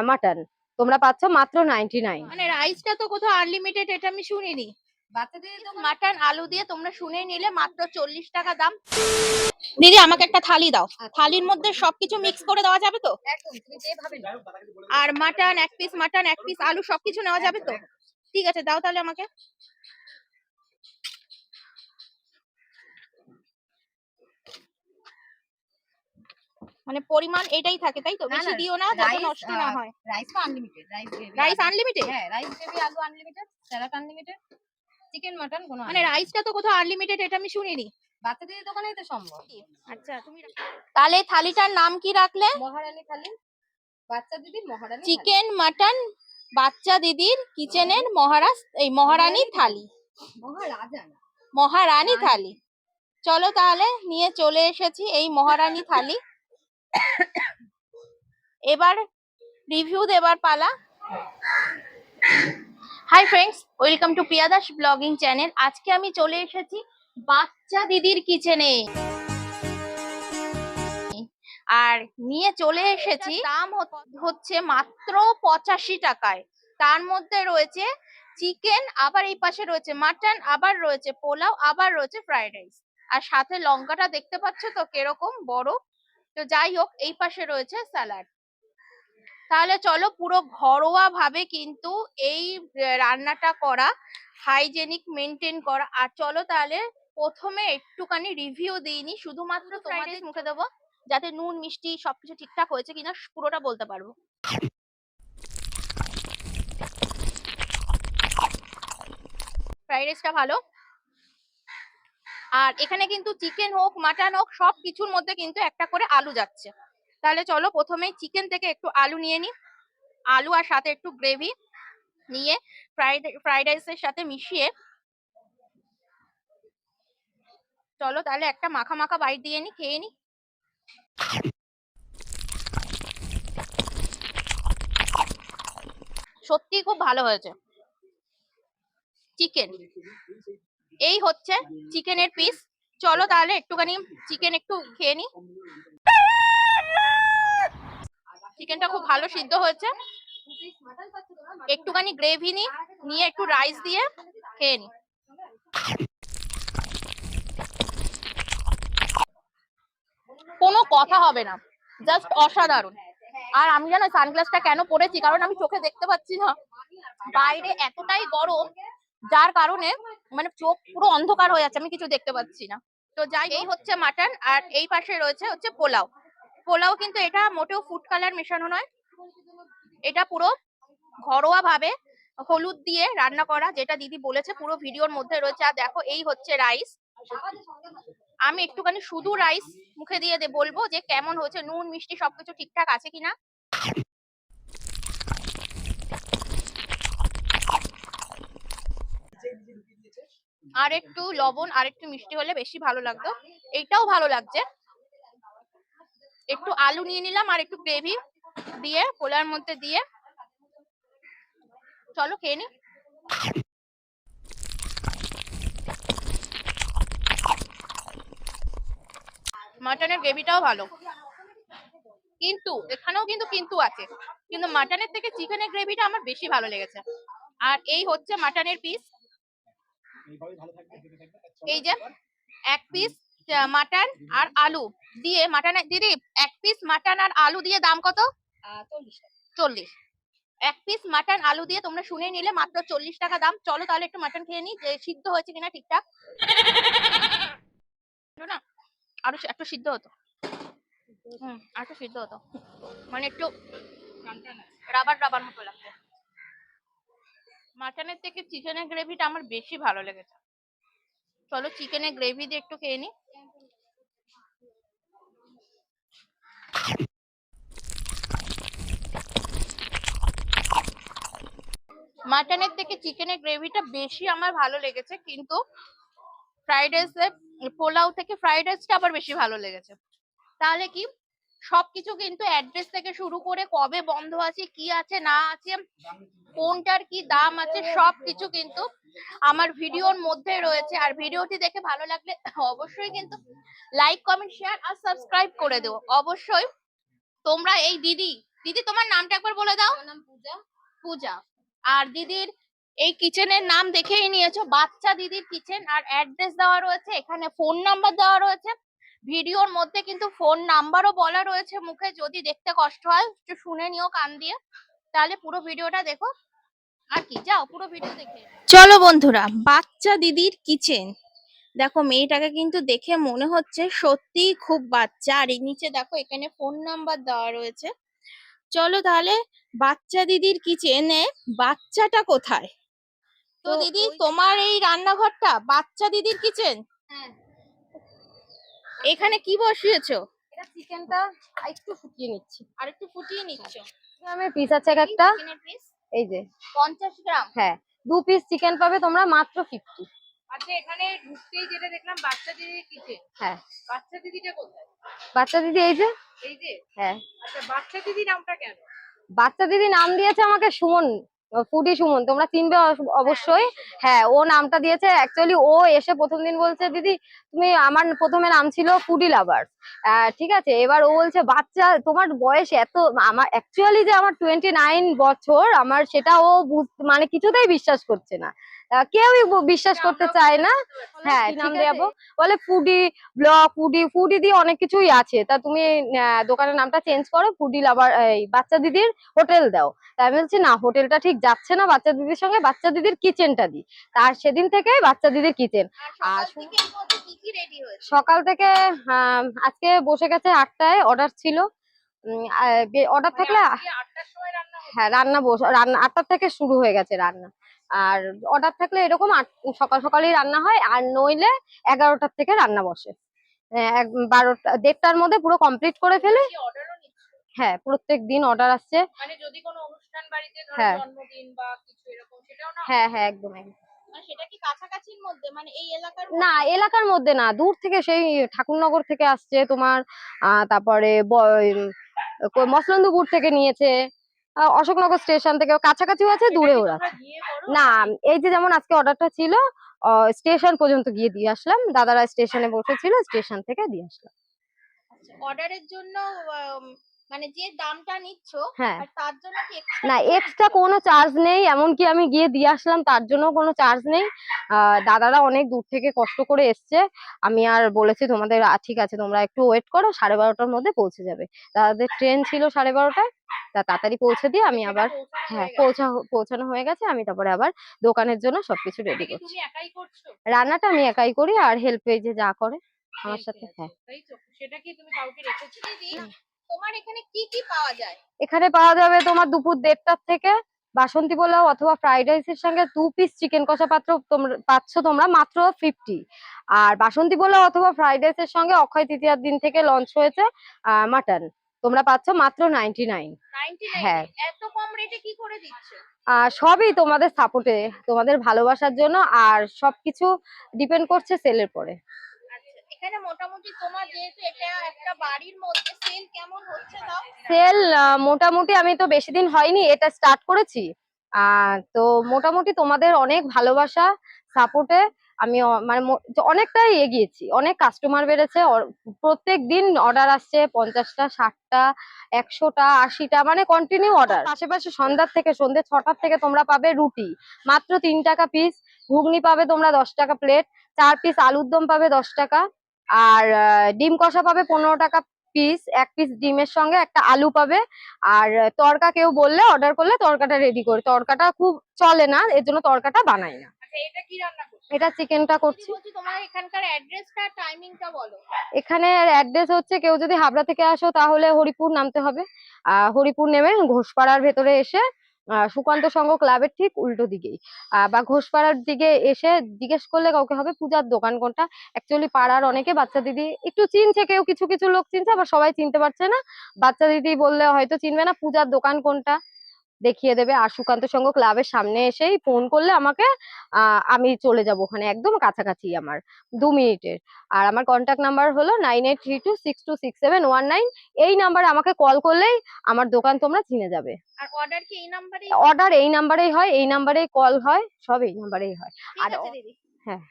Mutton তোমরা পাচ্ছ মাত্র 99। মানে রাইসটা তো কোথাও আনলিমিটেড, এটা আমি শুনিনি। মাটন আলু দিয়ে তোমরা শুনেই নিলে মাত্র 40 টাকা দাম। দিদি আমাকে একটা থালি দাও, থালির মধ্যে সবকিছু মিক্স করে দেওয়া যাবে তো? আর মাটন এক পিস আলু সবকিছু নেওয়া যাবে তো? ঠিক আছে, দাও তাহলে আমাকে। মানে পরিমাণ এটাই থাকে তাই তো? বেশি দিও না যাতে নষ্ট না হয়। রাইস তো আনলিমিটেড, রাইস আনলিমিটেড? হ্যাঁ, রাইস গ্রেভি আলু unlimited, salad unlimited, chicken mutton কোনো মানে রাইসটা তো কোথাও আনলিমিটেড, এটা আমি শুনিনি। বাচ্চাদের দোকানেই তো সম্ভব। আচ্ছা, তুমি তাহলে থালিটার নাম কি রাখলে? মহারানী থালি, বাচ্চা দিদির মহারানী। চিকেন মাটন বাচ্চা দিদির কিচেনের মহারানী থালি, মহারাজা না, মহারানী থালি। চলো তাহলে নিয়ে চলে এসেছি এই মহারানী থালি। এবার রিভিউ দেবার পালা। Hi friends, welcome to Priya Das blogging channel. আজকে আমি চলে এসেছি বাচ্চা দিদির কিচেনে, আর নিয়ে চলে এসেছি দাম হচ্ছে মাত্র 85 টাকায়। তার মধ্যে রয়েছে চিকেন, আবার এই পাশে রয়েছে মাটন, আবার রয়েছে পোলাও, আবার রয়েছে ফ্রাইড রাইস, আর সাথে লঙ্কাটা দেখতে পাচ্ছ তো কিরকম বড়। তো যাই হোক, এই পাশে রয়েছে স্যালাড। তাহলে চলো, পুরো ঘরোয়া ভাবে কিন্তু এই রান্নাটা করা, হাইজেনিক মেনটেন করা। আর চলো তাহলে প্রথমে একটুখানি রিভিউ দিইনি, শুধুমাত্র তোমাদের মুখে দেবো যাতে নুন মিষ্টি সবকিছু ঠিকঠাক হয়েছে কিনা পুরোটা বলতে পারবো। ফ্রাইড রাইসটা ভালো, আর এখানে কিন্তু চিকেন হোক মাটন হোক সব কিছুর মধ্যে কিন্তু একটা করে আলু যাচ্ছে। তাহলে চলো প্রথমেই চিকেন থেকে একটু আলু নিয়ে নিই, আলু আর সাথে একটু গ্রেভি নিয়ে ফ্রাইড রাইসের সাথে মিশিয়ে চলো তাহলে একটা মাখা মাখা বাইট দিয়ে নি, খেয়ে নি। সত্যি খুব ভালো হয়েছে। চিকেন এই হচ্ছে চিকেনের পিস। চলো তাহলে একটুখানি চিকেন একটু খেয়ে নি। চিকেনটা খুব ভালো সিদ্ধ হয়েছে। একটুখানি গ্রেভি নিয়ে একটু রাইস দিয়ে খেয়ে নি। কোনো কথা হবে না, জাস্ট অসাধারণ। আর আমি জানো সানগ্লাসটা কেন পরেছি, কারণ আমি চোখে দেখতে পাচ্ছি না, বাইরে এতটাই গরম যার কারণে মানে চোখ পুরো অন্ধকার হয়ে যাচ্ছে, আমি কিছু দেখতে পাচ্ছি না। তো যাই, এই হচ্ছে মাটন, আর এই পাশে রয়েছে হচ্ছে পোলাও। পোলাও কিন্তু এটা মোটেও ফুড কালার মেশানো নয়, এটা পুরো ঘরোয়া ভাবে হলুদ দিয়ে রান্না করা, যেটা দিদি বলেছে পুরো ভিডিওর মধ্যে রয়েছে। আর দেখো এই হচ্ছে রাইস। আমি একটুখানি শুধু রাইস মুখে দিয়ে বলবো যে কেমন হয়েছে, নুন মিষ্টি সবকিছু ঠিকঠাক আছে কিনা। আর একটু লবণ আর একটু মিষ্টি হলে বেশি ভালো লাগতো। এইটাও ভালো লাগছে। একটু আলু নিয়ে নিলাম আর একটু গ্রেভি দিয়ে পোলার মধ্যে দিয়ে চলো খেয়ে নি। মাটনের গ্রেভিটাও ভালো, কিন্তু এখানেও কিন্তু আছে, কিন্তু মাটনের থেকে চিকেনের গ্রেভিটা আমার বেশি ভালো লেগেছে। আর এই হচ্ছে মাটনের পিস, এই যে এক পিস মাটন আর আলু দিয়ে, মাটনের দিদি এক পিস মাটন আর আলু দিয়ে দাম কত? 40। এক পিস মাটন আলু দিয়ে তোমরা শুনে নিলে মাত্র 40 টাকা দাম। চলো তাহলে একটু মাটন খেয়ে নি, যে সিদ্ধ হয়েছে কিনা ঠিকঠাক। না আরো একটু সিদ্ধ হতো, আর একটু সিদ্ধ হতো, মানে একটু রাবার রাবার মতো লাগছে। মাটনের থেকে চিকেনের গ্রেভিটা আমার বেশি ভালো লেগেছে। চলো চিকেনের গ্রেভি দিয়ে একটু খেয়ে নি। মাটনের থেকে চিকেনের গ্রেভিটা বেশি আমার ভালো লেগেছে, কিন্তু ফ্রাইড রাইসে পোলাও থেকে ফ্রাইড রাইসটা আবার বেশি ভালো লেগেছে। তাহলে কি সবকিছু কিন্তু অ্যাড্রেস থেকে শুরু করে কবে বন্ধ আছে, কি আছে না আছে, কোনটার কি দাম আছে, সবকিছু কিন্তু আমার ভিডিওর মধ্যে রয়েছে। আর ভিডিওটি দেখে ভালো লাগলে অবশ্যই কিন্তু লাইক কমেন্ট শেয়ার আর সাবস্ক্রাইব করে দেবো। অবশ্যই তোমরা এই দিদি দিদি তোমার নামটা একবার বলে দাও। আমার নাম পূজা। পূজা। আর দিদির এই কিচেনের নাম দেখেই নিয়েছো, বাচ্চা দিদির কিচেন। আর অ্যাড্রেস দেওয়া রয়েছে, এখানে ফোন নাম্বার দেওয়া রয়েছে, ভিডিওর মধ্যে কিন্তু ফোন নাম্বারও বলা রয়েছে মুখে। যদি দেখতে কষ্ট হয় একটু শুনে নিও কান দিয়ে, তাহলে পুরো ভিডিওটা দেখো। আর কি, যাও পুরো ভিডিও দেখে। চলো বন্ধুরা, বাচ্চা দিদির কিচেন। দেখো মেয়েটাকে কিন্তু দেখে মনে হচ্ছে সত্যিই খুব বাচ্চা। আর এই নিচে দেখো এখানে ফোন নাম্বার দেওয়া রয়েছে। চলো তাহলে বাচ্চা দিদির কিচেনে বাচ্চাটা কোথায়? তো দিদি তোমার এই রান্নাঘরটা বাচ্চা দিদির কিচেন? হ্যাঁ, এখানে কি বসিয়েছো? এটা চিকেনটা একটু ফুটিয়ে নিচ্ছি। আর একটু ফুটিয়ে নিচ্ছ? গ্রামের পিস আছে এক একটা, চিকেনের পিস এই যে 50 গ্রাম। হ্যাঁ 2 পিস চিকেন পাবে তোমরা মাত্র 50। আচ্ছা, এখানে ঢুকতেই যেটা দেখলাম বাচ্চা দিদির কিচেন, হ্যাঁ বাচ্চা দিদিটা কোথায়? বাচ্চা দিদি এই যে। এই যে? হ্যাঁ আচ্ছা, বাচ্চা দিদি নামটা কেন? বাচ্চা দিদি নাম দিয়েছে আমাকে সুমন, ফুডি সুমন, তোমরা চিনবে অবশ্যই। হ্যাঁ ও নামটা দিয়েছে। অ্যাকচুয়ালি ও এসে প্রথম দিন বলছে দিদি তুমি, আমার প্রথমে নাম ছিল ফুডি লাভার, ঠিক আছে। এবার ও বলছে বাচ্চা তোমার বয়স এত, আমার অ্যাকচুয়ালি যে আমার 29 বছর আমার, সেটা ও মানে কিছুতেই বিশ্বাস করছে না, কেউই বিশ্বাস করতে চায় না। হ্যাঁ কি নাম দেবো, বলে ফুডি ব্লগ, ফুডি ফুডি দিয়ে অনেক কিছুই আছে, তা তুমি দোকানের নামটা চেঞ্জ করো, ফুডি লাভার এই বাচ্চা দিদির হোটেল দাও। তাই আমি বলছি না, হোটেলটা ঠিক যাচ্ছে না, বাচ্চা দিদির সঙ্গে বাচ্চা দিদির কিচেনটা দিই। তার সেদিন থেকে বাচ্চা দিদির কিচেন। আর সকাল থেকে আজকে বসে গেছে 8টায়, অর্ডার ছিল। অর্ডার থাকলে হ্যাঁ রান্না 8টা থেকে শুরু হয়ে গেছে রান্না। আর অর্ডার থাকলে এরকম সকাল সকালই রান্না হয়, আর নইলে 11টার থেকে রান্না বসে। 12টা 1:30টার মধ্যে পুরো কমপ্লিট করে ফেলে। হ্যাঁ প্রত্যেক দিন অর্ডার আসছে। মানে যদি কোনো অনুষ্ঠান বাড়িতে ধরো হ্যাঁ জন্মদিন বা কিছু এরকম, সেটাও না? হ্যাঁ হ্যাঁ একদম একদম। মানে সেটা কি কাছাকাছির মধ্যে, মানে এই এলাকার না এলাকার মধ্যে না, দূর থেকে, সেই ঠাকুরনগর থেকে আসছে তোমার, তারপরে মসলন্দপুর থেকে নিয়েছে, অশোকনগর স্টেশন থেকে, কাছাকাছিও আছে দূরেও আছে। না এই যে যেমন আজকে অর্ডারটা ছিল, স্টেশন পর্যন্ত গিয়ে দিয়ে আসলাম, দাদারা স্টেশনে বসেছিল, স্টেশন থেকে দিয়ে আসলাম। অর্ডারের জন্য মানে যে দামটা নিচ্ছ, হ্যাঁ আর তার জন্য কি না এক্সট্রা কোনো চার্জ নেই, এমনকি আমি গিয়ে দিয়ে আসলাম তার জন্য কোনো চার্জ নেই। দাদারা অনেক দূর থেকে কষ্ট করে এসছে, আমি আর বলেছি তোমাদের ঠিক আছে তোমরা একটু ওয়েট করো, 12:30টার মধ্যে পৌঁছে যাবে। দাদাদের ট্রেন ছিল 12:30টায়, তা তাড়াতাড়ি পৌঁছে দিয়ে আমি আবার, হ্যাঁ পৌঁছানো হয়ে গেছে, আমি তারপরে আবার দোকানের জন্য সবকিছু রেডি করছি। তুমি একাই করছো রান্নাটা আমি একাই করি, আর হেল্প যে যা করে আমার সাথে। হ্যাঁ তাই তো, সেটা কি তুমি কাউকে রেখেছো? দিদি তোমার এখানে কি কি পাওয়া যায়? এখানে পাওয়া যাবে তোমার দুপুর 1:30টার থেকে বাসন্তী পোলাও অথবা ফ্রাইড রাইসের সঙ্গে 2 পিস চিকেন কষা পাচ্ছ তোমরা মাত্র 50। আর বাসন্তী পোলাও অথবা ফ্রাইড রাইসের সঙ্গে অক্ষয় তৃতীয়ার দিন থেকে লঞ্চ হয়েছে মাটন, তোমরা পাচ্ছ মাত্র 99। হ্যাঁ এত কম রেটে কি করে দিচ্ছ? সবই তোমাদের সাপোর্টে, তোমাদের ভালোবাসার জন্য, আর সবকিছু ডিপেন্ড করছে সেলের পরে। এখানে মোটামুটি তোমার যেহেতু এটা একটা বাড়ির মধ্যে, সেল কেমন হচ্ছে দাও? সেল মোটামুটি, আমি তো বেশি দিন হয়নি এটা স্টার্ট করেছি, তো মোটামুটি তোমাদের অনেক ভালোবাসা সাপোর্টে আমি মানে অনেকটাই এগিয়েছি, অনেক কাস্টমার বেড়েছে, প্রত্যেক দিন অর্ডার আসছে 50টা 60টা 100টা 80টা, মানে কন্টিনিউ অর্ডার। আশেপাশে সন্ধ্যার থেকে সন্ধ্যে 6টার থেকে তোমরা পাবে রুটি মাত্র 3 টাকা পিস, ঘুগনি পাবে তোমরা 10 টাকা প্লেট, 4 পিস আলুর দম পাবে 10 টাকা, আর ডিম কষা পাবে 15 টাকা পিস, 1 পিস ডিমের সঙ্গে একটা আলু পাবে। আর তড়কা কেউ বললে অর্ডার করলে তড়কাটা রেডি করে, তড়কাটা খুব চলে না এর জন্য তড়কাটা বানাই না। এটা কি রান্না করছো? এটা চিকেনটা করছি। তোমার এখানকার অ্যাড্রেসটা টাইমিংটা বলো। এখানে অ্যাড্রেস হচ্ছে, কেউ যদি হাবড়া থেকে আসো তাহলে হরিপুর নামতে হবে, হরিপুর নেমে ঘোষপাড়ার ভেতরে এসে সুকান্ত সংঘ ক্লাবের ঠিক উল্টো দিকেই, বা ঘোষপাড়ার দিকে এসে জিজ্ঞেস করলে কাউকে হবে পূজার দোকান কোনটা। অ্যাকচুয়ালি পাড়ার অনেকে বাচ্চা দিদি একটু চিনছে, কেউ কিছু কিছু লোক চিনছে, আবার সবাই চিনতে পারছে না, বাচ্চা দিদি বললে হয়তো চিনবে না, পূজার দোকান কোনটা দেখিয়ে দেবে। আর সুকান্ত সংঘ ক্লাবের সামনে এসেই ফোন করলে আমাকে, আমি চলে যাব ওখানে, একদম কাছাকাছি আমার 2 মিনিটের। আর আমার কন্ট্যাক্ট নাম্বার হলো 9832626719, এই নাম্বারে আমাকে কল করলেই আমার দোকান তোমরা চিনে যাবে। আর অর্ডার কি এই নাম্বারেই? অর্ডার এই নাম্বারেই হয়, এই নাম্বারেই কল হয়, সব এই নাম্বারেই হয়। আর দিদি হ্যাঁ